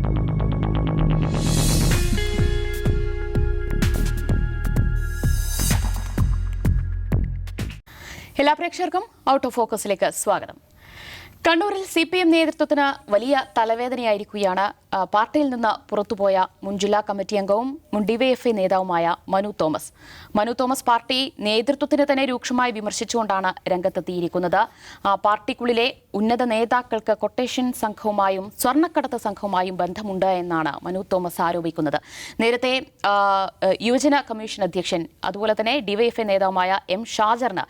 എല്ലാ പ്രേക്ഷകർക്കും out of ഫോക്കസിലേക്ക് സ്വാഗതം. കണ്ണൂരിൽ CPM നേതൃത്വത്തിന് വലിയ തലവേദനയായിരിക്കുകയാണ് പാർട്ടിയിൽ നിന്ന് പുറത്തുപോയ മുൻ ജില്ലാ കമ്മിറ്റി അംഗവും മുൻ DYFI നേതാവുമായ Manu Thomas. Manu Thomas party നേതൃത്വത്തിന് തന്നെ രൂക്ഷമായി വിമർശിച്ചുകൊണ്ടാണ് രംഗത്തെത്തിയിരിക്കുന്നത്. പാർട്ടിക്കുള്ളിലെ ഉന്നത നേതാക്കൾക്ക് കൊട്ടേഷൻ സംഘവുമായും സ്വർണ്ണക്കടത്ത് സംഘവുമായും ബന്ധമുണ്ട് എന്നാണ് മനു തോമസ് ആരോപിക്കുന്നത്. നേരത്തെ യുവജന കമ്മീഷൻ അധ്യക്ഷൻ അതുപോലെ തന്നെ DYFI നേതാവുമായ M ഷാജറിന്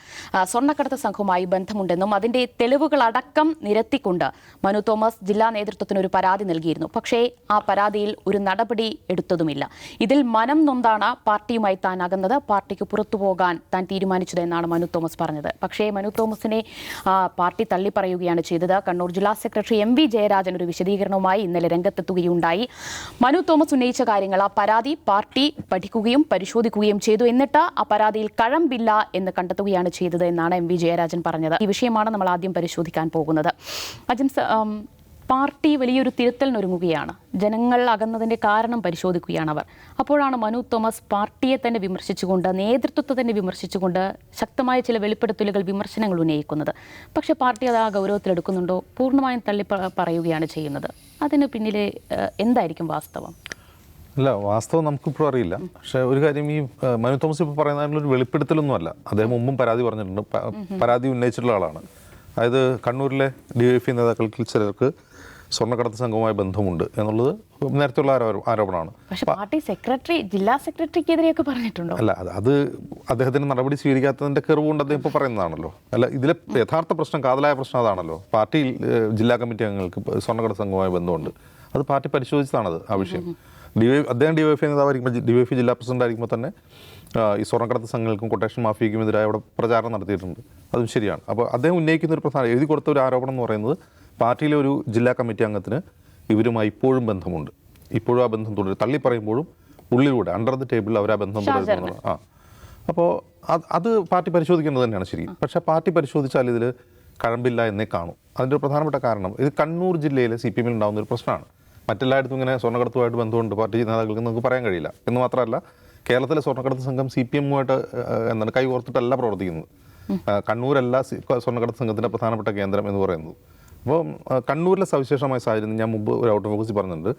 സ്വർണ്ണക്കടത്ത് സംഘവുമായി ബന്ധമുണ്ടെന്നും അതിന്റെ തെളിവുകളടക്കം നിരത്തിക്കൊണ്ട് മനു തോമസ് ജില്ലാ നേതൃത്വത്തിന് ഒരു പരാതി നൽകിയിരുന്നു. പക്ഷേ ആ പരാതിയിൽ ഒരു നടപടി എടുത്തതുമില്ല. ഇതിൽ മനം നൊന്താണ് പാർട്ടിയുമായി താൻ അകന്നത്, പാർട്ടിക്ക് പുറത്തു പോകാൻ താൻ തീരുമാനിച്ചത് എന്നാണ് മനു തോമസ് പറഞ്ഞത്. പക്ഷേ മനു തോമസിനെ പാർട്ടി തള്ളിപ്പറയുകയാണ് ചെയ്തത്. കണ്ണൂർ ജില്ലാ സെക്രട്ടറി MV ജയരാജൻ ഒരു വിശദീകരണവുമായി ഇന്നലെ രംഗത്തെത്തുകയുണ്ടായി. മനു തോമസ് ഉന്നയിച്ച കാര്യങ്ങൾ, ആ പരാതി പാർട്ടി പഠിക്കുകയും പരിശോധിക്കുകയും ചെയ്തു, എന്നിട്ട് ആ പരാതിയിൽ കഴമ്പില്ല എന്ന് കണ്ടെത്തുകയാണ് ചെയ്തത് എന്നാണ് MV ജയരാജൻ പറഞ്ഞത്. ഈ വിഷയമാണ് നമ്മൾ ആദ്യം പരിശോധിക്കാൻ പോകുന്നത്. അജിംസ്, പാർട്ടി വലിയൊരു തിരുത്തലിനൊരുങ്ങുകയാണ്. ജനങ്ങൾ അകന്നതിൻ്റെ കാരണം പരിശോധിക്കുകയാണ് അവർ. അപ്പോഴാണ് മനു തോമസ് പാർട്ടിയെ തന്നെ വിമർശിച്ചുകൊണ്ട്, നേതൃത്വത്തെ തന്നെ വിമർശിച്ചുകൊണ്ട് ശക്തമായ ചില വെളിപ്പെടുത്തലുകൾ, വിമർശനങ്ങൾ ഉന്നയിക്കുന്നത്. പക്ഷേ പാർട്ടി അത് ആ ഗൗരവത്തിലെടുക്കുന്നുണ്ടോ, പൂർണ്ണമായും തള്ളി പറയുകയാണ് ചെയ്യുന്നത്? അതിന് പിന്നിലെ എന്തായിരിക്കും വാസ്തവം? അല്ല, വാസ്തവം നമുക്കിപ്പോഴും അറിയില്ല. പക്ഷേ ഒരു കാര്യം, ഈ മനു തോമസ് ഇപ്പോൾ പറയുന്നതിലൊരു വെളിപ്പെടുത്തലൊന്നുമല്ല. അദ്ദേഹം മുമ്പും പരാതി പറഞ്ഞിട്ടുണ്ട്, പരാതി ഉന്നയിച്ചിട്ടുള്ള ആളാണ്. അതായത് കണ്ണൂരിലെ DYFI നേതാക്കൾക്ക് ചിലർക്ക് സ്വർണ്ണക്കടത്ത് സംഘവുമായി ബന്ധമുണ്ട് എന്നുള്ളത് നേരത്തെയുള്ള ആരോപണമാണ്. പക്ഷേ പാർട്ടി സെക്രട്ടറി, ജില്ലാ സെക്രട്ടറിക്കെതിരെയൊക്കെ പറഞ്ഞിട്ടുണ്ടോ? അല്ല, അത് അദ്ദേഹത്തിന് നടപടി സ്വീകരിക്കാത്തതിൻ്റെ കെറിവ് കൊണ്ട് അദ്ദേഹം ഇപ്പോൾ പറയുന്നതാണല്ലോ. അല്ല, ഇതിലെ യഥാർത്ഥ പ്രശ്നം, കാതലായ പ്രശ്നം അതാണല്ലോ. പാർട്ടിയിൽ ജില്ലാ കമ്മിറ്റി അംഗങ്ങൾക്ക് സ്വർണ്ണക്കടത്ത് സംഘവുമായി ബന്ധമുണ്ട്. അത് പാർട്ടി പരിശോധിച്ചതാണത് ആ വിഷയം. അദ്ദേഹം DYFI നേതാവായിരിക്കുമ്പോൾ, DYFI ജില്ലാ പ്രസിഡന്റ് ആയിരിക്കുമ്പോൾ തന്നെ ഈ സ്വർണ്ണക്കടത്ത് സംഘങ്ങൾക്കും കൊട്ടേഷൻ മാഫിയയ്ക്കും എതിരായി അവിടെ പ്രചാരണം നടത്തിയിട്ടുണ്ട്. അതും ശരിയാണ്. അപ്പോൾ അദ്ദേഹം ഉന്നയിക്കുന്ന ഒരു പ്രധാന എഴുതി കൊടുത്ത ഒരു ആരോപണം എന്ന് പറയുന്നത്, പാർട്ടിയിലെ ഒരു ജില്ലാ കമ്മിറ്റി അംഗത്തിന് ഇവരുമായി ഇപ്പോഴും ബന്ധമുണ്ട്, ഇപ്പോഴും ആ ബന്ധം തുടരും, തള്ളി പറയുമ്പോഴും ഉള്ളിലൂടെ അണ്ടർ ദ ടേബിൾ അവർ ആ ബന്ധം തുടരുന്നത്. അപ്പോൾ അത് പാർട്ടി പരിശോധിക്കേണ്ടത് തന്നെയാണ് ശരി. പക്ഷേ പാർട്ടി പരിശോധിച്ചാൽ ഇതിൽ കഴമ്പില്ല എന്നേ കാണും. അതിൻ്റെ ഒരു പ്രധാനപ്പെട്ട കാരണം, ഇത് കണ്ണൂർ ജില്ലയിലെ CPM ഉണ്ടാകുന്ന ഒരു പ്രശ്നമാണ്. മറ്റെല്ലായിടത്തും ഇങ്ങനെ സ്വർണ്ണക്കടത്തുമായിട്ട് ബന്ധമുണ്ട് പാർട്ടി നേതാക്കൾക്ക് നമുക്ക് പറയാൻ കഴിയില്ല. എന്ന് മാത്രമല്ല, കേരളത്തിലെ സ്വർണ്ണക്കടത്ത് സംഘം CPM-ഉമായിട്ട് കൈകോർത്തിട്ടല്ല പ്രവർത്തിക്കുന്നത്. കണ്ണൂരല്ല സ്വർണ്ണക്കടത്ത് സംഘത്തിൻ്റെ പ്രധാനപ്പെട്ട കേന്ദ്രം എന്ന് പറയുന്നത്. അപ്പോൾ കണ്ണൂരിലെ സവിശേഷമായ സാഹചര്യം ഞാൻ മുമ്പ് ഒരു ഔട്ട് ഓഫ് ഫോക്കസിൽ പറഞ്ഞിട്ടുണ്ട്.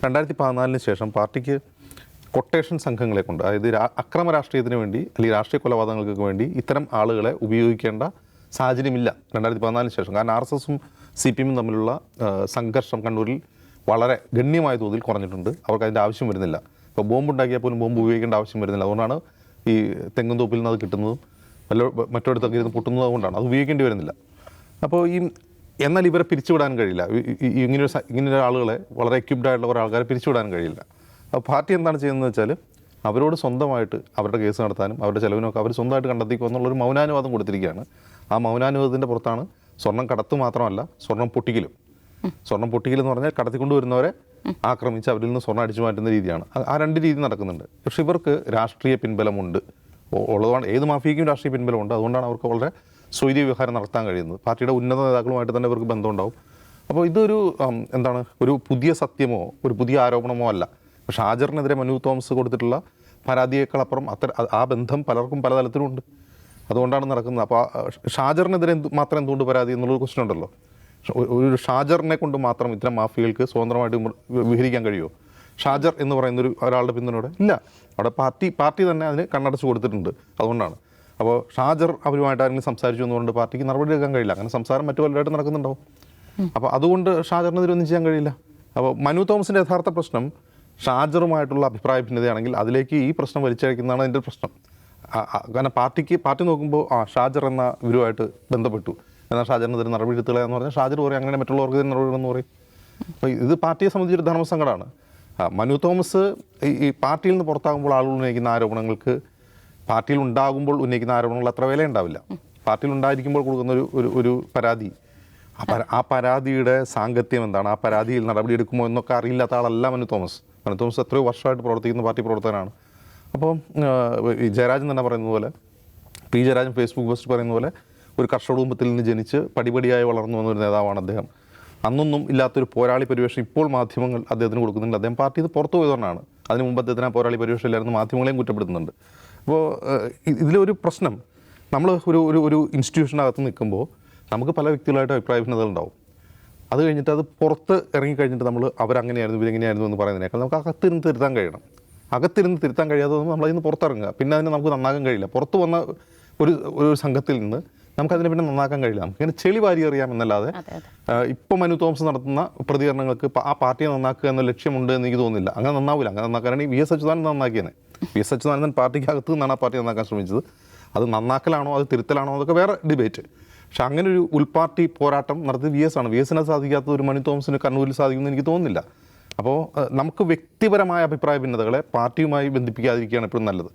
2014 ശേഷം പാർട്ടിക്ക് കൊട്ടേഷൻ സംഘങ്ങളെ കൊണ്ട്, അതായത് അക്രമ രാഷ്ട്രീയത്തിന് വേണ്ടി അല്ലെങ്കിൽ രാഷ്ട്രീയ കൊലപാതകങ്ങൾക്ക് വേണ്ടി ഇത്തരം ആളുകളെ ഉപയോഗിക്കേണ്ട സാഹചര്യമില്ല 2014 ശേഷം. കാരണം RSS-ഉം CPM-ഉം തമ്മിലുള്ള സംഘർഷം കണ്ണൂരിൽ വളരെ ഗണ്യമായ തോതിൽ കുറഞ്ഞിട്ടുണ്ട്. അവർക്ക് അതിൻ്റെ ആവശ്യം വരുന്നില്ല. ഇപ്പോൾ ബോംബുണ്ടാക്കിയാൽ പോലും ബോംബ് ഉപയോഗിക്കേണ്ട ആവശ്യം വരുന്നില്ല. അതുകൊണ്ടാണ് ഈ തെങ്ങുംതോപ്പിൽ നിന്ന് അത് കിട്ടുന്നതും മറ്റൊരിടത്തൊക്കെ ഇരുന്ന് പൊട്ടുന്നത്. അതുകൊണ്ടാണ് അത് ഉപയോഗിക്കേണ്ടി വരുന്നില്ല. അപ്പോൾ എന്നാൽ ഇവരെ പിരിച്ചുവിടാൻ കഴിയില്ല. ഇങ്ങനെ ആളുകളെ, വളരെ എക്യുപ്ഡ് ആയിട്ടുള്ള കുറേ ആൾക്കാരെ പിരിച്ചുവിടാൻ കഴിയില്ല. അപ്പോൾ പാർട്ടി എന്താണ് ചെയ്യുന്നത് വെച്ചാൽ, അവരോട് സ്വന്തമായിട്ട് അവരുടെ കേസ് നടത്താനും അവരുടെ ചെലവിനൊക്കെ അവർ സ്വന്തമായിട്ട് കണ്ടെത്തിക്കുക എന്നുള്ളൊരു മൗനാനുവാദം കൊടുത്തിരിക്കുകയാണ്. ആ മൗനാനുവാദത്തിൻ്റെ പുറത്താണ് സ്വർണ്ണം കടത്ത് മാത്രമല്ല, സ്വർണ്ണം പൊട്ടിക്കലും. സ്വർണ്ണം പൊട്ടിക്കലെന്ന് പറഞ്ഞാൽ കടത്തിക്കൊണ്ടുവരുന്നവരെ ആക്രമിച്ച് അവരിൽ നിന്ന് സ്വർണ്ണം അടിച്ചു മാറ്റുന്ന രീതിയാണ്. ആ രണ്ട് രീതി നടക്കുന്നുണ്ട്. പക്ഷേ ഇവർക്ക് രാഷ്ട്രീയ പിൻബലമുണ്ട് ഉള്ളതുകൊണ്ട്, ഏത് മാഫിയയ്ക്കും രാഷ്ട്രീയ പിൻബലമുണ്ട്. അതുകൊണ്ടാണ് അവർക്ക് വളരെ സ്വൈര്യ വ്യവഹാരം നടത്താൻ കഴിയുന്നത്. പാർട്ടിയുടെ ഉന്നത നേതാക്കളുമായിട്ട് തന്നെ ഇവർക്ക് ബന്ധമുണ്ടാവും. അപ്പോൾ ഇതൊരു ഒരു പുതിയ സത്യമോ ഒരു പുതിയ ആരോപണമോ അല്ല. ഷാജറിനെതിരെ മനു തോമസ് കൊടുത്തിട്ടുള്ള പരാതിയേക്കാളപ്പുറം ആ ബന്ധം പലർക്കും പല തലത്തിലുമുണ്ട്. അതുകൊണ്ടാണ് നടക്കുന്നത്. അപ്പോൾ ഷാജറിനെതിരെ മാത്രം എന്തുകൊണ്ട് പരാതി എന്നുള്ളൊരു ക്വസ്റ്റ്യൻ ഉണ്ടല്ലോ. ഒരു ഷാജറിനെ കൊണ്ട് മാത്രം ഇത്തരം മാഫിയകൾക്ക് സ്വതന്ത്രമായിട്ട് വിഹരിക്കാൻ കഴിയുമോ? ഷാജർ എന്ന് പറയുന്ന ഒരാളുടെ പിന്തുണയോടെ ഇല്ല. അവിടെ പാർട്ടി തന്നെ അതിന് കണ്ണടച്ച് കൊടുത്തിട്ടുണ്ട്. അതുകൊണ്ടാണ്. അപ്പോൾ ഷാജർ അവരുമായിട്ട് ആരെങ്കിലും സംസാരിച്ചു എന്നുകൊണ്ട് പാർട്ടിക്ക് നടപടി എടുക്കാൻ കഴിയില്ല. അങ്ങനെ സംസാരം മറ്റു പലരായിട്ട് നടക്കുന്നുണ്ടാവും. അപ്പോൾ അതുകൊണ്ട് ഷാജറിനെതിരെ ഒന്നും ചെയ്യാൻ കഴിയില്ല. അപ്പോൾ മനു തോമസിൻ്റെ യഥാർത്ഥ പ്രശ്നം ഷാജറുമായിട്ടുള്ള അഭിപ്രായ ഭിന്നതയാണെങ്കിൽ അതിലേക്ക് ഈ പ്രശ്നം വലിച്ചഴിക്കുന്നതാണ് അതിൻ്റെ പ്രശ്നം. കാരണം പാർട്ടി നോക്കുമ്പോൾ ഷാജർ എന്ന ഇവരുമായിട്ട് ബന്ധപ്പെട്ടു, എന്നാൽ ഷാജറിനെതിരെ നടപടി എടുത്തുക എന്ന് പറഞ്ഞാൽ ഷാജർ പറയും അങ്ങനെ മറ്റുള്ളവർക്ക് നടപടി എന്ന് പറയും. അപ്പോൾ ഇത് പാർട്ടിയെ സംബന്ധിച്ചൊരു ധർമ്മസങ്കടമാണ്. മനു തോമസ് ഈ പാർട്ടിയിൽ നിന്ന് പുറത്താകുമ്പോൾ ആളുകൾ ഉന്നയിക്കുന്ന ആരോപണങ്ങൾക്ക്, പാർട്ടിയിൽ ഉണ്ടാകുമ്പോൾ ഉന്നയിക്കുന്ന ആരോപണങ്ങൾ അത്ര വില ഉണ്ടാവില്ല. പാർട്ടിയിൽ ഉണ്ടായിരിക്കുമ്പോൾ കൊടുക്കുന്ന ഒരു പരാതി, ആ പരാതിയുടെ സാങ്കത്യം എന്താണ്, ആ പരാതിയിൽ നടപടിയെടുക്കുമോ എന്നൊക്കെ അറിയില്ലാത്ത ആളല്ല മനു തോമസ്. മനു തോമസ് എത്രയോ വർഷമായിട്ട് പ്രവർത്തിക്കുന്ന പാർട്ടി പ്രവർത്തകനാണ്. അപ്പോൾ ഈ ജയരാജൻ തന്നെ പറയുന്നത് പോലെ, പി ജയരാജൻ ഫേസ്ബുക്ക് പോസ്റ്റ് പറയുന്ന പോലെ, ഒരു കർഷക കുടുംബത്തിൽ നിന്ന് ജനിച്ച് പടിപടിയായി വളർന്നു വന്നൊരു നേതാവാണ് അദ്ദേഹം. അന്നൊന്നും ഇല്ലാത്തൊരു പോരാളി പരിവേഷം ഇപ്പോൾ മാധ്യമങ്ങൾ അദ്ദേഹത്തിന് കൊടുക്കുന്നുണ്ട്. അദ്ദേഹം പാർട്ടി ഇത് പുറത്തു പോയതുകൊണ്ടാണ്. അതിന് മുമ്പ് അദ്ദേഹത്തിന് ആ പോരാളി പരിവേഷം ഇല്ലായിരുന്നു, മാധ്യമങ്ങളെയും കുറ്റപ്പെടുത്തുന്നുണ്ട്. അപ്പോൾ ഇതിലൊരു പ്രശ്നം, നമ്മൾ ഒരു ഇൻസ്റ്റിറ്റ്യൂഷനകത്ത് നിൽക്കുമ്പോൾ നമുക്ക് പല വ്യക്തികളായിട്ട് അഭിപ്രായ ഭിന്നതകളുണ്ടാവും. അത് കഴിഞ്ഞിട്ട് അത് പുറത്ത് ഇറങ്ങിക്കഴിഞ്ഞിട്ട് നമ്മൾ അവരങ്ങനെയായിരുന്നു ഇവരെങ്ങനെയായിരുന്നു എന്ന് പറയുന്നതിനേക്കാൾ നമുക്ക് അകത്തിരുന്ന് തിരുത്താൻ കഴിയണം. അകത്തിരുന്ന് തിരുത്താൻ കഴിയാതെ നമ്മളതിന് പുറത്തിറങ്ങുക, പിന്നെ അതിന് നമുക്ക് നന്നാക്കാൻ കഴിയില്ല. പുറത്ത് വന്ന ഒരു സംഘത്തിൽ നിന്ന് നമുക്കതിനെ പിന്നെ നന്നാക്കാൻ കഴിയില്ല. നമുക്കിങ്ങനെ ചെളി വാരി അറിയാം എന്നല്ലാതെ ഇപ്പോൾ മനു തോമസ് നടത്തുന്ന പ്രതികരണങ്ങൾക്ക് ആ പാർട്ടിയെ നന്നാക്കുക എന്ന ലക്ഷ്യമുണ്ട് എന്ന് എനിക്ക് തോന്നുന്നില്ല. അങ്ങനെ നന്നാവില്ല. അങ്ങനെ നന്നാക്കാനാണെങ്കിൽ വി എസ് അച്യുതാനന്ദൻ നന്നാക്കിയേനെ. വി എസ് അച്യുതാനന്ദൻ പാർട്ടിക്കകത്ത് നിന്നാണ് ആ പാർട്ടി നന്നാക്കാൻ ശ്രമിച്ചത്. അത് നന്നാക്കലാണോ അത് തിരുത്തലാണോ അതൊക്കെ വേറെ ഡിബേറ്റ്. പക്ഷെ അങ്ങനെ ഒരു ഉൾപാർട്ടി പോരാട്ടം നടത്തി വി എസ് ആണ്. വി എസിനെ സാധിക്കാത്തത് ഒരു മനു തോമസിന് കണ്ണൂരിൽ സാധിക്കുമെന്ന് എനിക്ക് തോന്നുന്നില്ല. അപ്പോൾ നമുക്ക് വ്യക്തിപരമായ അഭിപ്രായ ഭിന്നതകളെ പാർട്ടിയുമായി ബന്ധിപ്പിക്കാതിരിക്കുകയാണ് എപ്പോഴും നല്ലത്.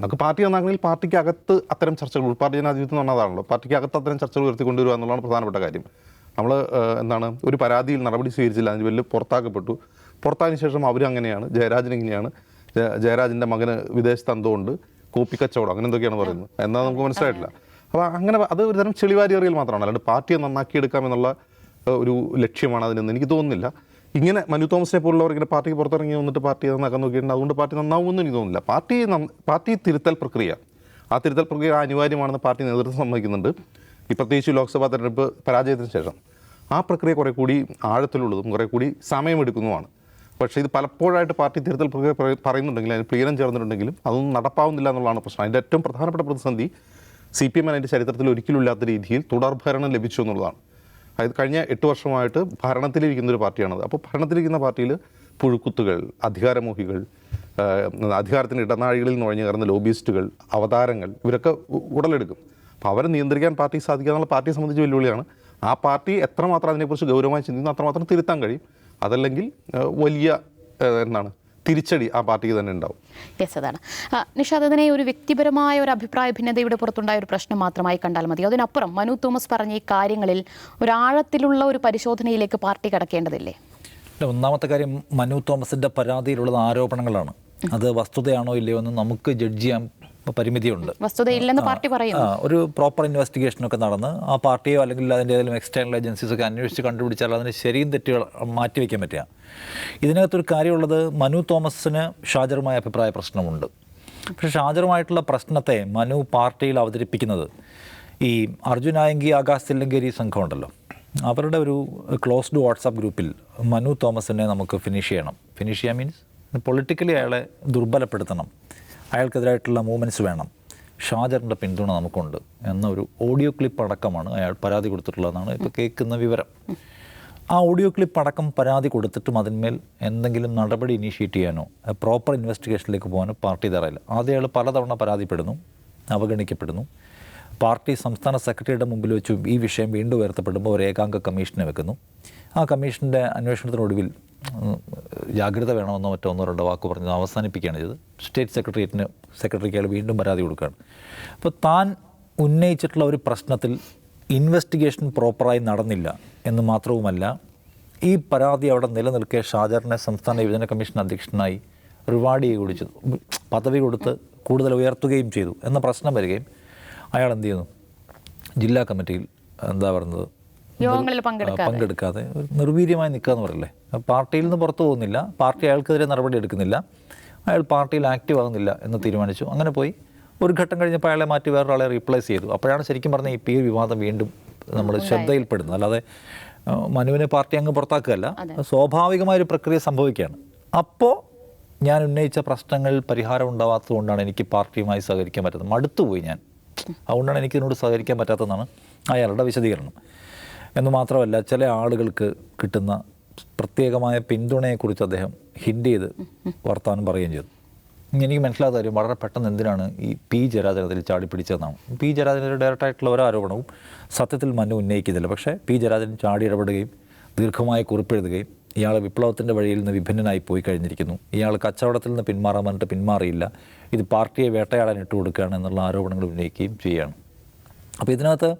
നമുക്ക് പാർട്ടി നന്നാക്കണമെങ്കിൽ പാർട്ടിക്ക് അകത്ത് അത്തരം ചർച്ചകൾ, ഉൾപാർട്ടി ജനാധിപത്യം എന്ന് പറഞ്ഞതാണല്ലോ, പാർട്ടിക്ക് അകത്ത് അത്തരം ചർച്ചകൾ ഉയർത്തിക്കൊണ്ടുവരിക എന്നുള്ളതാണ് പ്രധാനപ്പെട്ട കാര്യം. നമ്മൾ ഒരു പരാതിയിൽ നടപടി സ്വീകരിച്ചില്ല, അതിന് വലിയ പുറത്താക്കപ്പെട്ടു. പുറത്തായതിനു ശേഷം അവരങ്ങനെയാണ്, ജയരാജൻ ഇങ്ങനെയാണ്, ജയരാജൻ്റെ മകന് വിദേശത്ത് എന്തുകൊണ്ട് കോപ്പിക്കച്ചവടം അങ്ങനെ എന്തൊക്കെയാണ് പറയുന്നത് എന്നാൽ നമുക്ക് മനസ്സിലായിട്ടില്ല. അപ്പോൾ അങ്ങനെ അത് ഒരു തരം ചെളിവാരി അറിയൽ മാത്രമാണ്, അല്ലാണ്ട് പാർട്ടിയെ നന്നാക്കിയെടുക്കാമെന്നുള്ള ഒരു ലക്ഷ്യമാണ് അതിനെന്ന് എനിക്ക് തോന്നുന്നില്ല. ഇങ്ങനെ മനു തോമസിനെ പോലുള്ളവർ ഇങ്ങനെ പാർട്ടിക്ക് പുറത്തിറങ്ങി വന്നിട്ട് പാർട്ടിയെ നന്നാക്കാൻ നോക്കിയിട്ടുണ്ട്, അതുകൊണ്ട് പാർട്ടി നന്നാവുമെന്ന് എനിക്ക് തോന്നുന്നില്ല. പാർട്ടി തിരുത്തൽ പ്രക്രിയ, ആ തിരുത്തൽ പ്രക്രിയ അനിവാര്യമാണെന്ന് പാർട്ടി നേതൃത്വം സമ്മതിക്കുന്നുണ്ട്. ഈ പ്രത്യേകിച്ച് ലോക്സഭാ തെരഞ്ഞെടുപ്പ് പരാജയത്തിന് ശേഷം ആ പ്രക്രിയ കുറേ കൂടി ആഴത്തിലുള്ളതും കുറേ കൂടി സമയമെടുക്കുന്നതുമാണ്. പക്ഷേ ഇത് പലപ്പോഴായിട്ട് പാർട്ടി തിരുത്തൽ പ്രക്രിയ പറയുന്നുണ്ടെങ്കിലും അതിന് പ്ലീനം ചേർന്നിട്ടുണ്ടെങ്കിലും അതൊന്നും നടപ്പാവുന്നില്ല എന്നുള്ളതാണ് പ്രശ്നം. അതിൻ്റെ ഏറ്റവും പ്രധാനപ്പെട്ട പ്രതിസന്ധി CPM അതിൻ്റെ ചരിത്രത്തിൽ ഒരിക്കലും ഇല്ലാത്ത രീതിയിൽ തുടർഭരണം ലഭിച്ചു എന്നുള്ളതാണ്. അതായത് കഴിഞ്ഞ 8 വർഷമായിട്ട് ഭരണത്തിലിരിക്കുന്ന ഒരു പാർട്ടിയാണത്. അപ്പോൾ ഭരണത്തിലിരിക്കുന്ന പാർട്ടിയിൽ പുഴുക്കുത്തുകൾ, അധികാരമോഹികൾ, അധികാരത്തിൻ്റെ ഇടനാഴികളിൽ നുഴഞ്ഞു കയറുന്ന ലോബിയിസ്റ്റുകൾ, അവതാരങ്ങൾ, ഇവരൊക്കെ ഉടലെടുക്കും. അപ്പോൾ അവരെ നിയന്ത്രിക്കാൻ പാർട്ടിക്ക് സാധിക്കുക എന്നുള്ള പാർട്ടിയെ സംബന്ധിച്ച് വെല്ലുവിളിയാണ്. ആ പാർട്ടി എത്രമാത്രം അതിനെക്കുറിച്ച് ഗൗരവമായി ചിന്തിക്കുന്നു അത്രമാത്രം തിരുത്താൻ കഴിയും. അതല്ലെങ്കിൽ വലിയ തിരിച്ചടി ആ പാർട്ടിക്ക് തന്നെ ഉണ്ടാവും. യെസ്, അതാണ് നിഷാദ്. അതിനെ ഒരു വ്യക്തിപരമായ ഒരു അഭിപ്രായ ഭിന്നതയുടെ പുറത്തുണ്ടായ ഒരു പ്രശ്നം മാത്രമായി കണ്ടാൽ മതി. അതിനപ്പുറം മനു തോമസ് പറഞ്ഞ ഈ കാര്യങ്ങളിൽ ഒരാഴത്തിലുള്ള ഒരു പരിശോധനയിലേക്ക് പാർട്ടി കടക്കേണ്ടതില്ലേ? ഒന്നാമത്തെ കാര്യം, മനു തോമസിൻ്റെ പരാതിയിലുള്ളത് ആരോപണങ്ങളാണ്. അത് വസ്തുതയാണോ ഇല്ലയോ എന്ന് നമുക്ക് ജഡ്ജ് ചെയ്യാൻ പരിമിതിയുണ്ട്. വസ്തുതയില്ലെന്ന് പാർട്ടി പറയുന്നു. ഒരു പ്രോപ്പർ ഇൻവെസ്റ്റിഗേഷനൊക്കെ നടന്ന് ആ പാർട്ടിയോ അല്ലെങ്കിൽ അതിൻ്റെ ഏതെങ്കിലും എക്സ്റ്റേണൽ ഏജൻസീസൊക്കെ അന്വേഷിച്ച് കണ്ടുപിടിച്ചാൽ അതിന് ശരിയും തെറ്റുകൾ മാറ്റിവെക്കാൻ പറ്റുക. ഇതിനകത്തൊരു കാര്യമുള്ളത്, മനു തോമസിന് ഷാജറുമായ അഭിപ്രായ പ്രശ്നമുണ്ട്. പക്ഷേ ഷാജറുമായിട്ടുള്ള പ്രശ്നത്തെ മനു പാർട്ടിയിൽ അവതരിപ്പിക്കുന്നത് ഈ അർജുൻ ആയങ്കി, ആകാശ് തില്ലങ്കേരി സംഘമുണ്ടല്ലോ, അവരുടെ ഒരു ക്ലോസ്ഡ് വാട്സാപ്പ് ഗ്രൂപ്പിൽ മനു തോമസിനെ നമുക്ക് ഫിനിഷ് ചെയ്യണം. ഫിനിഷ് ചെയ്യാൻ മീൻസ് പൊളിറ്റിക്കലി അയാളെ ദുർബലപ്പെടുത്തണം, അയാൾക്കെതിരായിട്ടുള്ള മൂവ്മെൻറ്റ്സ് വേണം, ഷാജറിൻ്റെ പിന്തുണ നമുക്കുണ്ട് എന്നൊരു ഓഡിയോ ക്ലിപ്പ് അടക്കമാണ് അയാൾ പരാതി കൊടുത്തിട്ടുള്ളതെന്നാണ് ഇപ്പോൾ കേൾക്കുന്ന വിവരം. ആ ഓഡിയോ ക്ലിപ്പ് അടക്കം പരാതി കൊടുത്തിട്ടും അതിന്മേൽ എന്തെങ്കിലും നടപടി ഇനീഷ്യേറ്റ് ചെയ്യാനോ പ്രോപ്പർ ഇൻവെസ്റ്റിഗേഷനിലേക്ക് പോകാനോ പാർട്ടി തറയില്ല. ആദ്യം അയാൾ പലതവണ പരാതിപ്പെടുന്നു, അവഗണിക്കപ്പെടുന്നു. പാർട്ടി സംസ്ഥാന സെക്രട്ടറിയുടെ മുമ്പിൽ വെച്ച് ഈ വിഷയം വീണ്ടും ഉയർത്തപ്പെടുമ്പോൾ ഒരു ഏകാംഗ കമ്മീഷനെ വെക്കുന്നു. ആ കമ്മീഷൻ്റെ അന്വേഷണത്തിനൊടുവിൽ ജാഗ്രത വേണമെന്നോ മറ്റോ ഒന്നോ രണ്ടോ വാക്ക് പറഞ്ഞത് അവസാനിപ്പിക്കുകയാണ് ചെയ്തത്. സ്റ്റേറ്റ് സെക്രട്ടറിക്ക് അയാൾ വീണ്ടും പരാതി കൊടുക്കുകയാണ്. അപ്പോൾ താൻ ഉന്നയിച്ചിട്ടുള്ള ഒരു പ്രശ്നത്തിൽ ഇൻവെസ്റ്റിഗേഷൻ പ്രോപ്പറായി നടന്നില്ല എന്ന് മാത്രവുമല്ല, ഈ പരാതി അവിടെ നിലനിൽക്കെ ഷാജറിനെ സംസ്ഥാന യുവജന കമ്മീഷൻ അധ്യക്ഷനായി റിവാർഡ് ചെയ്യുകയും പദവി കൊടുത്ത് കൂടുതൽ ഉയർത്തുകയും ചെയ്തു എന്ന പ്രശ്നം വരികയും അയാൾ എന്ത് ചെയ്യുന്നു, ജില്ലാ കമ്മിറ്റിയിൽ പങ്കെടുക്കാതെ നിർവീര്യമായി നിൽക്കുക എന്ന് പറയല്ലേ. പാർട്ടിയിൽ നിന്ന് പുറത്തു പോകുന്നില്ല, പാർട്ടി അയാൾക്കെതിരെ നടപടി എടുക്കുന്നില്ല, അയാൾ പാർട്ടിയിൽ ആക്റ്റീവ് ആകുന്നില്ല എന്ന് തീരുമാനിച്ചു. അങ്ങനെ പോയി ഒരു ഘട്ടം കഴിഞ്ഞപ്പോൾ അയാളെ മാറ്റി വേറൊരാളെ റീപ്ലേസ് ചെയ്തു. അപ്പോഴാണ് ശരിക്കും പറഞ്ഞാൽ ഈ വിവാദം വീണ്ടും നമ്മൾ ശ്രദ്ധയിൽപ്പെടുന്നത്. അല്ലാതെ മനുവിനെ പാർട്ടി അങ്ങ് പുറത്താക്കുകയല്ല, സ്വാഭാവികമായൊരു പ്രക്രിയ സംഭവിക്കുകയാണ്. അപ്പോൾ ഞാൻ ഉന്നയിച്ച പ്രശ്നങ്ങൾ പരിഹാരം ഉണ്ടാവാത്തത് കൊണ്ടാണ് എനിക്ക് പാർട്ടിയുമായി സഹകരിക്കാൻ പറ്റുന്നത്, മടുത്തുപോയി ഞാൻ, അതുകൊണ്ടാണ് എനിക്കിതിനോട് സഹകരിക്കാൻ പറ്റാത്തതെന്നാണ് അയാളുടെ വിശദീകരണം. എന്ന് മാത്രമല്ല, ചില ആളുകൾക്ക് കിട്ടുന്ന പ്രത്യേകമായ പിന്തുണയെക്കുറിച്ച് അദ്ദേഹം ഹിൻഡ് ചെയ്ത് വർത്തമാനം പറയുകയും ചെയ്തു. എനിക്ക് മനസ്സിലാത്ത കാര്യം, വളരെ പെട്ടെന്ന് എന്തിനാണ് ഈ പി ജയരാജൻ അതിൽ ചാടിപ്പിടിച്ചതെന്നാണ്. പി ജയരാജൻ്റെ ഡയറക്റ്റായിട്ടുള്ള ഒരു ആരോപണവും സത്യത്തിൽ മനു ഉന്നയിക്കുന്നില്ല. പക്ഷേ പി ജയരാജൻ ചാടി ഇടപെടുകയും ദീർഘമായ കുറിപ്പെഴുതുകയും ഇയാൾ വിപ്ലവത്തിൻ്റെ വഴിയിൽ നിന്ന് വിഭിന്നനായി പോയി കഴിഞ്ഞിരിക്കുന്നു, ഇയാൾ കച്ചവടത്തിൽ നിന്ന് പിന്മാറാൻ പറഞ്ഞിട്ട് പിന്മാറിയില്ല, ഇത് പാർട്ടിയെ വേട്ടയാടാൻ ഇട്ട് കൊടുക്കുകയാണ് എന്നുള്ള ആരോപണങ്ങൾ ഉന്നയിക്കുകയും ചെയ്യുകയാണ്. അപ്പോൾ ഇതിനകത്ത്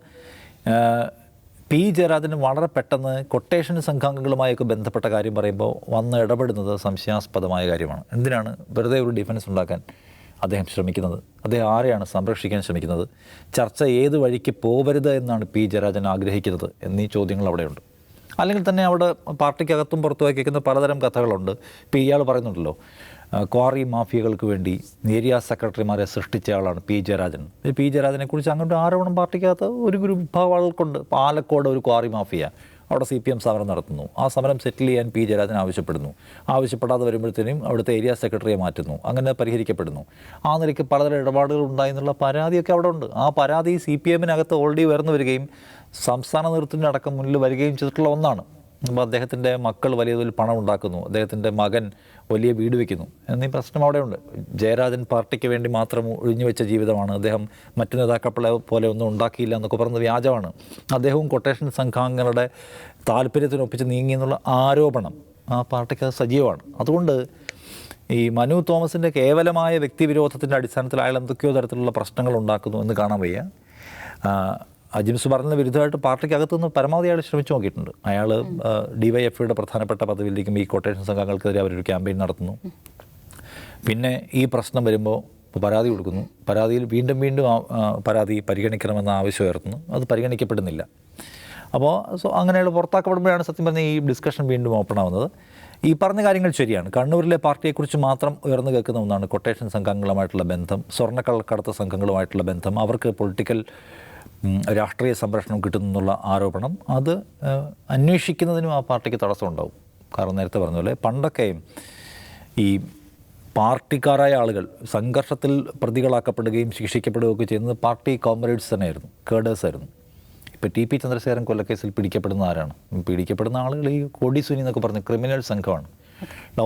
പി ജയരാജന് വളരെ പെട്ടെന്ന് കൊട്ടേഷൻ സംഘാംഗങ്ങളുമായൊക്കെ ബന്ധപ്പെട്ട കാര്യം പറയുമ്പോൾ വന്ന് ഇടപെടുന്നത് സംശയാസ്പദമായ കാര്യമാണ്. എന്തിനാണ് വെറുതെ ഒരു ഡിഫൻസ് ഉണ്ടാക്കാൻ അദ്ദേഹം ശ്രമിക്കുന്നത്? അദ്ദേഹം ആരെയാണ് സംരക്ഷിക്കാൻ ശ്രമിക്കുന്നത്? ചർച്ച ഏത് വഴിക്ക് പോകരുത് എന്നാണ് പി ജയരാജൻ ആഗ്രഹിക്കുന്നത് എന്നീ ചോദ്യങ്ങൾ അവിടെയുണ്ട്. അല്ലെങ്കിൽ തന്നെ അവിടെ പാർട്ടിക്കകത്തും പുറത്തുമായി കേൾക്കുന്ന പലതരം കഥകളുണ്ട്. ഇപ്പോൾ ഇയാൾ പറയുന്നുണ്ടല്ലോ, ക്വാറി മാഫിയകൾക്ക് വേണ്ടി ഏരിയ സെക്രട്ടറിമാരെ സൃഷ്ടിച്ച ആളാണ് പി ജയരാജൻ. പി ജയരാജനെ കുറിച്ച് അങ്ങോട്ട് ആരോപണം പാർട്ടിക്കകത്ത് ഒരു വിഭാഗം ആളുകൾക്കുണ്ട്. പാലക്കോട് ഒരു ക്വാറി മാഫിയ, അവിടെ CPM സമരം നടത്തുന്നു. ആ സമരം സെറ്റിൽ ചെയ്യാൻ പി ജയരാജൻ ആവശ്യപ്പെടാതെ വരുമ്പോഴത്തേനും അവിടുത്തെ ഏരിയ സെക്രട്ടറിയെ മാറ്റുന്നു. അങ്ങനെ പരിഹരിക്കപ്പെടുന്നു. ആ നിലയ്ക്ക് പലതരം ഇടപാടുകൾ ഉണ്ടായി എന്നുള്ള പരാതിയൊക്കെ അവിടെ ഉണ്ട്. ആ പരാതി CPM-നകത്ത് ഓൾറെഡി ഉയർന്നു വരികയും സംസ്ഥാന നേതൃത്വത്തിൻ്റെ അടക്കം മുന്നിൽ വരികയും ചെയ്തിട്ടുള്ള ഒന്നാണ്. അപ്പോൾ അദ്ദേഹത്തിൻ്റെ മക്കൾ വലിയ തോതിൽ പണം ഉണ്ടാക്കുന്നു, അദ്ദേഹത്തിൻ്റെ മകൻ വലിയ വീട് വയ്ക്കുന്നു എന്നീ പ്രശ്നം അവിടെയുണ്ട്. ജയരാജൻ പാർട്ടിക്ക് വേണ്ടി മാത്രം ഒഴിഞ്ഞു വെച്ച ജീവിതമാണ്, അദ്ദേഹം മറ്റു നേതാക്കളെ പോലെ ഒന്നും ഉണ്ടാക്കിയില്ല എന്നൊക്കെ പറയുന്നത് വ്യാജമാണ്. അദ്ദേഹവും കൊട്ടേഷൻ സംഘാംഗങ്ങളുടെ താല്പര്യത്തിനൊപ്പിച്ച് നീങ്ങി എന്നുള്ള ആരോപണം ആ പാർട്ടിക്ക് സജീവമാണ്. അതുകൊണ്ട് ഈ മനു തോമസിൻ്റെ കേവലമായ വ്യക്തിവിരോധത്തിൻ്റെ അടിസ്ഥാനത്തിൽ അയാൾ എന്തൊക്കെയോ തരത്തിലുള്ള പ്രശ്നങ്ങൾ ഉണ്ടാക്കുന്നു എന്ന് കാണാൻ വയ്യ. ജിംസ് പറഞ്ഞതിന് വിരുദ്ധമായിട്ട് പാർട്ടിക്കകത്തു നിന്ന് പരമാവധി അയാൾ ശ്രമിച്ചു നോക്കിയിട്ടുണ്ട്. അയാൾ DYFIയുടെ പ്രധാനപ്പെട്ട പദവിയിലേക്കും ഈ കൊട്ടേഷൻ സംഘങ്ങൾക്കെതിരെ അവരൊരു ക്യാമ്പയിൻ നടത്തുന്നു. പിന്നെ ഈ പ്രശ്നം വരുമ്പോൾ പരാതി കൊടുക്കുന്നു. പരാതിയിൽ വീണ്ടും പരാതി പരിഗണിക്കണമെന്ന ആവശ്യം ഉയർത്തുന്നു. അത് പരിഗണിക്കപ്പെടുന്നില്ല. അപ്പോൾ അങ്ങനെയുള്ള പുറത്താക്കപ്പെടുമ്പോഴാണ് സത്യം പറഞ്ഞാൽ ഈ ഡിസ്കഷൻ വീണ്ടും ഓപ്പൺ ആവുന്നത്. ഈ പറഞ്ഞ കാര്യങ്ങൾ ശരിയാണ്. കണ്ണൂരിലെ പാർട്ടിയെക്കുറിച്ച് മാത്രം ഉയർന്നു കേൾക്കുന്ന ഒന്നാണ് കൊട്ടേഷൻ സംഘങ്ങളുമായിട്ടുള്ള ബന്ധം, സ്വർണ്ണക്കള്ളക്കടത്ത് സംഘങ്ങളുമായിട്ടുള്ള ബന്ധം, അവർക്ക് പൊളിറ്റിക്കൽ രാഷ്ട്രീയ സംരക്ഷണം കിട്ടുന്നുള്ള ആരോപണം. അത് അന്വേഷിക്കുന്നതിനും ആ പാർട്ടിക്ക് തടസ്സമുണ്ടാവും. കാരണം നേരത്തെ പറഞ്ഞ പോലെ പണ്ടൊക്കെ ഈ പാർട്ടിക്കാരായ ആളുകൾ സംഘർഷത്തിൽ പ്രതികളാക്കപ്പെടുകയും ശിക്ഷിക്കപ്പെടുകയൊക്കെ ചെയ്യുന്നത് പാർട്ടി കോമ്രേഡ്സ് തന്നെയായിരുന്നു, കേഡേഴ്സ് ആയിരുന്നു. ഇപ്പോൾ TP ചന്ദ്രശേഖരൻ കൊലക്കേസിൽ പിടിക്കപ്പെടുന്ന ആരാണ്? പിടിക്കപ്പെടുന്ന ആളുകൾ ഈ കൊടി സുനി എന്നൊക്കെ പറഞ്ഞ ക്രിമിനൽ സംഘമാണ്.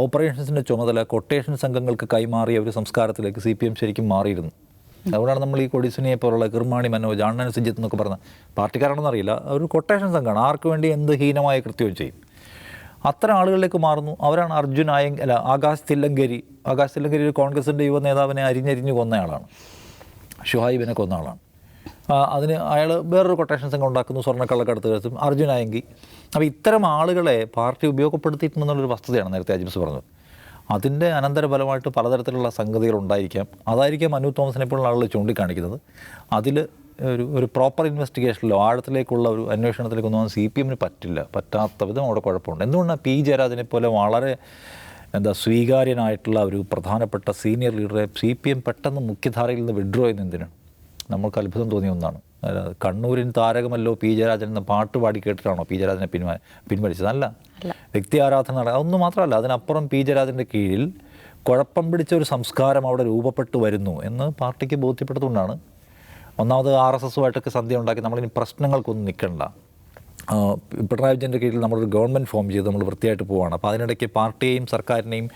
ഓപ്പറേഷൻസിൻ്റെ ചുമതല കൊട്ടേഷൻ സംഘങ്ങൾക്ക് കൈമാറിയ ഒരു സംസ്കാരത്തിലേക്ക് CPM ശരിക്കും മാറിയിരുന്നു. അതുകൊണ്ടാണ് നമ്മൾ ഈ കൊടിസുനിയെ പോലുള്ള കിർമാണി മനോജ്, അണ്ണൻ സുജിത്ത് എന്നൊക്കെ പറഞ്ഞ പാർട്ടിക്കാരാണെന്ന് അറിയില്ല, ഒരു കൊട്ടേഷൻ സംഘമാണ്. ആർക്ക് വേണ്ടി എന്ത് ഹീനമായ കൃത്യവും ചെയ്യും. അത്തരം ആളുകളിലേക്ക് മാറുന്നു. അവരാണ് ആകാശ് തില്ലങ്കേരി ഒരു കോൺഗ്രസിൻ്റെ യുവ നേതാവിനെ അരിഞ്ഞരിഞ്ഞ് കൊന്നയാളാണ്, ഷുഹൈബിനെ കൊന്ന ആളാണ്. അതിന് അയാൾ വേറൊരു കൊട്ടേഷൻ സംഘം ഉണ്ടാക്കുന്നു, സ്വർണ്ണക്കള്ളക്കടത്ത് കേസും. അർജുൻ ആയെങ്കിൽ. അപ്പോൾ ഇത്തരം ആളുകളെ പാർട്ടി ഉപയോഗപ്പെടുത്തിയിട്ടുണ്ടെന്നുള്ളൊരു വസ്തുതയാണ് നേരത്തെ ജിംസ് പറഞ്ഞത്. അതിൻ്റെ അനന്തരഫലമായിട്ട് പലതരത്തിലുള്ള സംഗതികൾ ഉണ്ടായിരിക്കാം. അതായിരിക്കാം മനു തോമസിനെ പോലുള്ള ആളുകൾ ചൂണ്ടിക്കാണിക്കുന്നത്. അതിൽ ഒരു പ്രോപ്പർ ഇൻവെസ്റ്റിഗേഷനിലോ ആഴത്തിലേക്കുള്ള ഒരു അന്വേഷണത്തിലേക്കൊന്നും CPM-ന് പറ്റാത്ത വിധം അവിടെ കുഴപ്പമുണ്ട്. എന്തുകൊണ്ടാണ് പി ജയരാജനെ പോലെ വളരെ സ്വീകാര്യനായിട്ടുള്ള ഒരു പ്രധാനപ്പെട്ട സീനിയർ ലീഡറെ CPM പെട്ടെന്ന് മുഖ്യധാരയിൽ നിന്ന് വിഡ്രോ ചെയ്യുന്ന എന്തിനാണ്? നമ്മൾക്ക് അത്ഭുതം തോന്നിയ ഒന്നാണ്. കണ്ണൂരിൻ താരകമല്ലോ പി ജയരാജൻ എന്ന പാട്ട് പാടി കേട്ടിട്ടാണോ പി ജയരാജനെ പിൻവലിച്ചത്? അല്ല, വ്യക്തി ആരാധന അതൊന്നും മാത്രമല്ല. അതിനപ്പുറം പി ജയരാജൻ്റെ കീഴിൽ കുഴപ്പം പിടിച്ച ഒരു സംസ്കാരം അവിടെ രൂപപ്പെട്ടു വരുന്നു എന്ന് പാർട്ടിക്ക് ബോധ്യപ്പെടുത്തുകൊണ്ടാണ്. ഒന്നാമത് RSS-ഉമായിട്ടൊക്കെ സന്ധ്യ ഉണ്ടാക്കി നമ്മളിനി പ്രശ്നങ്ങൾക്കൊന്നും നിൽക്കണ്ട. പിണറായി വിജയൻ്റെ കീഴിൽ നമ്മളൊരു ഗവൺമെൻറ് ഫോം ചെയ്ത് നമ്മൾ വൃത്തിയായിട്ട് പോവുകയാണ്. അപ്പോൾ അതിനിടയ്ക്ക് പാർട്ടിയെയും സർക്കാരിനെയും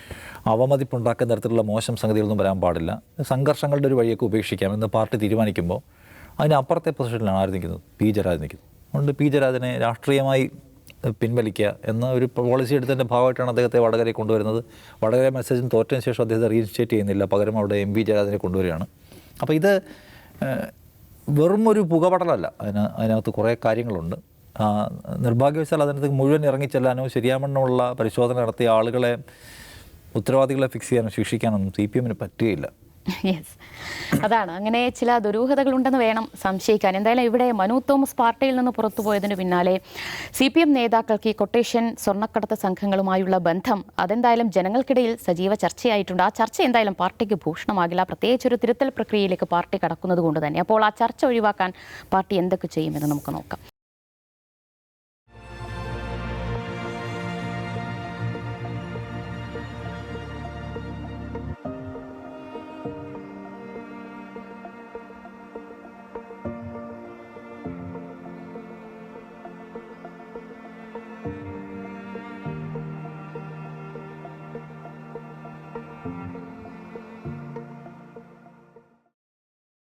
അവമതിപ്പുണ്ടാക്കുന്ന തരത്തിലുള്ള മോശം സംഗതികളൊന്നും വരാൻ പാടില്ല. സംഘർഷങ്ങളുടെ ഒരു വഴിയൊക്കെ ഉപേക്ഷിക്കാം എന്ന് പാർട്ടി തീരുമാനിക്കുമ്പോൾ അതിനപ്പുറത്തെ പൊസിഷനിലാണ് ആര് നിൽക്കുന്നത്? പി ജയരാജൻ നിൽക്കുന്നത്. അതുകൊണ്ട് പി ജയരാജനെ രാഷ്ട്രീയമായി പിൻവലിക്കുക എന്ന ഒരു പോളിസി എടുത്തതിൻ്റെ ഭാഗമായിട്ടാണ് അദ്ദേഹത്തെ വടകരയിൽ കൊണ്ടുവരുന്നത്. വടകര മെസ്സേജിന് തോറ്റതിന് ശേഷം അദ്ദേഹത്തെ റീഇൻസ്റ്റേറ്റ് ചെയ്യുന്നില്ല, പകരം അവിടെ MP ജയരാജനെ കൊണ്ടുവരികയാണ്. അപ്പോൾ ഇത് വെറും ഒരു പുകപടലല്ല, അതിനകത്ത് കുറേ കാര്യങ്ങളുണ്ട്. നിർഭാഗ്യവശാൽ അതിനകത്ത് മുഴുവൻ ഇറങ്ങിച്ചെല്ലാനോ ശരിയാവണ്ണമുള്ള പരിശോധന നടത്തിയ ആളുകളെ ഉത്തരവാദികളെ ഫിക്സ് ചെയ്യാനോ ശിക്ഷിക്കാനൊന്നും CPM-ന് പറ്റുകയില്ല. യെസ്, അതാണ്. അങ്ങനെ ചില ദുരൂഹതകളുണ്ടെന്ന് വേണം സംശയിക്കാൻ. എന്തായാലും ഇവിടെ മനു തോമസ് പാർട്ടിയിൽ നിന്ന് പുറത്തുപോയതിന് പിന്നാലെ CPM നേതാക്കൾക്ക് ഈ കൊട്ടേഷൻ സ്വർണ്ണക്കടത്ത് സംഘങ്ങളുമായുള്ള ബന്ധം അതെന്തായാലും ജനങ്ങൾക്കിടയിൽ സജീവ ചർച്ചയായിട്ടുണ്ട്. ആ ചർച്ച എന്തായാലും പാർട്ടിക്ക് ഭൂഷണമാകില്ല, പ്രത്യേകിച്ച് ഒരു തിരുത്തൽ പ്രക്രിയയിലേക്ക് പാർട്ടി കടക്കുന്നത് കൊണ്ട് തന്നെ. അപ്പോൾ ആ ചർച്ച ഒഴിവാക്കാൻ പാർട്ടി എന്തൊക്കെ ചെയ്യുമെന്ന് നമുക്ക് നോക്കാം.